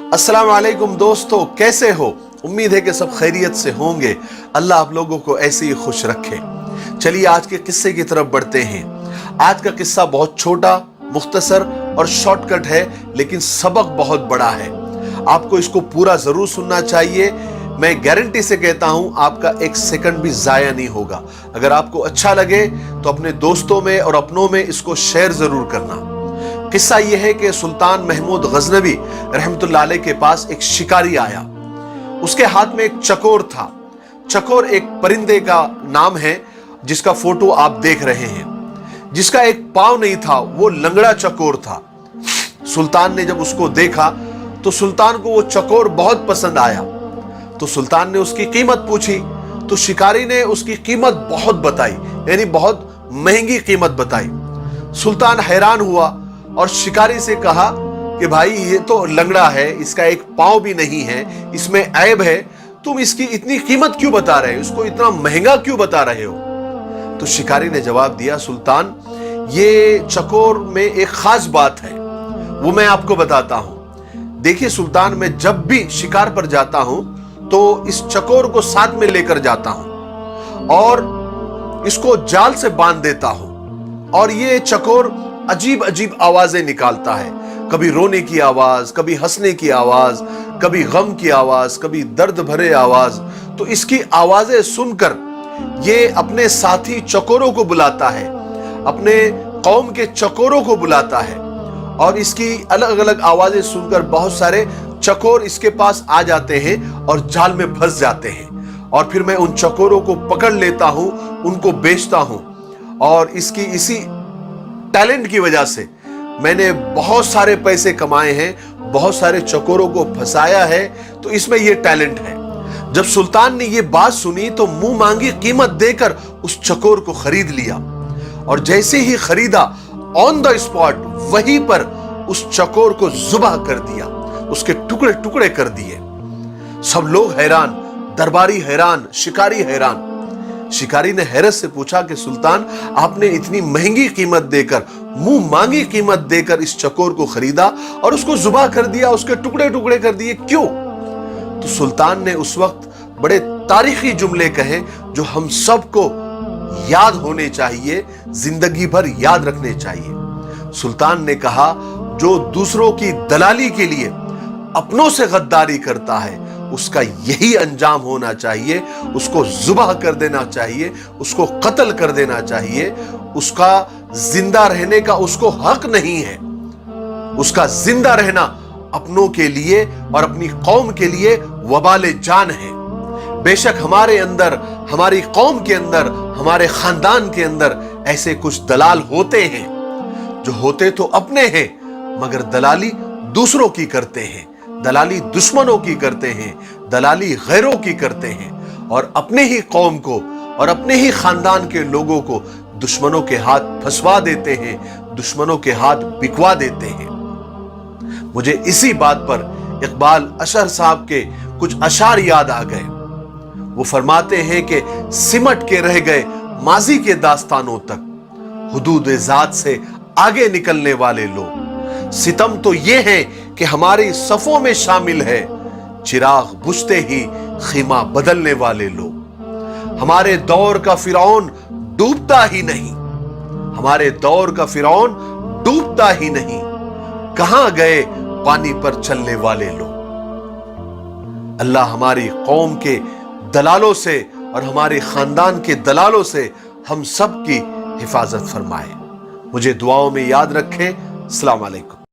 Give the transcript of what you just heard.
अस्सलाम वालेकुम दोस्तों, कैसे हो? उम्मीद है कि सब खैरियत से होंगे। अल्लाह आप लोगों को ऐसे ही खुश रखे। चलिए आज के किस्से की तरफ बढ़ते हैं। आज का किस्सा बहुत छोटा, मुख्तसर और शॉर्टकट है, लेकिन सबक बहुत बड़ा है। आपको इसको पूरा जरूर सुनना चाहिए। मैं गारंटी से कहता हूं आपका एक सेकंड भी जाया नहीं होगा। अगर आपको अच्छा लगे तो अपने दोस्तों में और अपनों में इसको शेयर जरूर करना। किस्सा यह है कि सुल्तान महमूद गजनवी रहमतुल्लाह अलैह के पास एक शिकारी आया। उसके हाथ में एक चकोर था। चकोर एक परिंदे का नाम है जिसका फोटो आप देख रहे हैं। जिसका एक पांव नहीं था, वो लंगड़ा चकोर था। सुल्तान ने जब उसको देखा तो सुल्तान को वो चकोर बहुत पसंद आया। तो सुल्तान ने उसकी कीमत पूछी तो शिकारी ने उसकी कीमत बहुत बताई, यानी बहुत महंगी कीमत बताई। सुल्तान हैरान हुआ और शिकारी से कहा कि भाई ये तो लंगड़ा है, इसका एक पांव भी नहीं है, इसमें ऐब है, तुम इसकी इतनी कीमत क्यों बता रहे हो, इसको इतना महंगा क्यों बता रहे हो? तो शिकारी ने जवाब दिया, सुल्तान ये चकोर में एक खास बात है, वो मैं आपको बताता हूं। देखिए सुल्तान, मैं जब भी शिकार पर जाता हूं तो इस चकोर को साथ में लेकर जाता हूं और इसको जाल से बांध देता हूं। और ये चकोर अजीब अजीब आवाजें निकालता है, कभी रोने की आवाज, कभी हंसने की आवाज, कभी गम की आवाज, कभी दर्द भरे आवाज। तो इसकी आवाजें सुनकर ये अपने साथी चकोरों को बुलाता है, अपने कौम के चकोरों को बुलाता है और इसकी अलग अलग आवाजें सुनकर बहुत सारे चकोर इसके पास आ जाते हैं और जाल में फंस जाते हैं। और फिर मैं उन चकोरों को पकड़ लेता हूं, उनको बेचता हूं और इसकी इसी टैलेंट की वजह से मैंने बहुत सारे पैसे कमाए हैं, बहुत सारे चकोरों को फंसाया है, तो इसमें यह टैलेंट है। जब सुल्तान ने यह बात सुनी तो मुंह मांगी कीमत देकर उस चकोर को खरीद लिया और जैसे ही खरीदा, ऑन द स्पॉट वहीं पर उस चकोर को जुबाह कर दिया, उसके टुकड़े टुकड़े कर दिए। सब लोग हैरान, दरबारी हैरान, शिकारी हैरान। शिकारी ने हैरत से पूछा कि सुल्तान, आपने इतनी महंगी कीमत देकर, मुंह मांगी कीमत देकर इस चकोर को खरीदा और उसको जुबाह कर दिया, उसके टुकड़े टुकड़े कर दिए, क्यों? तो सुल्तान ने उस वक्त बड़े तारीखी जुमले कहे जो हम सबको याद होने चाहिए, जिंदगी भर याद रखने चाहिए। सुल्तान ने कहा, जो दूसरों की दलाली के लिए अपनों से गद्दारी करता है उसका यही अंजाम होना चाहिए, उसको जुबाह कर देना चाहिए, उसको कत्ल कर देना चाहिए। उसका जिंदा रहने का उसको हक नहीं है। उसका जिंदा रहना अपनों के लिए और अपनी कौम के लिए वबाले जान है। बेशक हमारे अंदर, हमारी कौम के अंदर, हमारे खानदान के अंदर ऐसे कुछ दलाल होते हैं जो होते तो अपने हैं मगर दलाली दूसरों की करते हैं, दलाली दुश्मनों की करते हैं, दलाली गैरों की करते हैं और अपने ही कौम को और अपने ही खानदान के लोगों को दुश्मनों के हाथ फंसवा देते हैं, दुश्मनों के हाथ बिकवा देते हैं। मुझे इसी बात पर इकबाल अशर साहब के कुछ अशार याद आ गए। वो फरमाते हैं कि सिमट के रह गए माजी के दास्तानों तक, हुदूद ज़ात से आगे निकलने वाले लोग। सितम तो ये है कि हमारी सफों में शामिल है, चिराग बुझते ही खीमा बदलने वाले लोग। हमारे दौर का फिरौन डूबता ही नहीं, हमारे दौर का फिरौन डूबता ही नहीं, कहां गए पानी पर चलने वाले लोग। अल्लाह हमारी कौम के दलालों से और हमारे खानदान के दलालों से हम सब की हिफाजत फरमाए। मुझे दुआओं में याद रखें। अस्सलाम वालेकुम।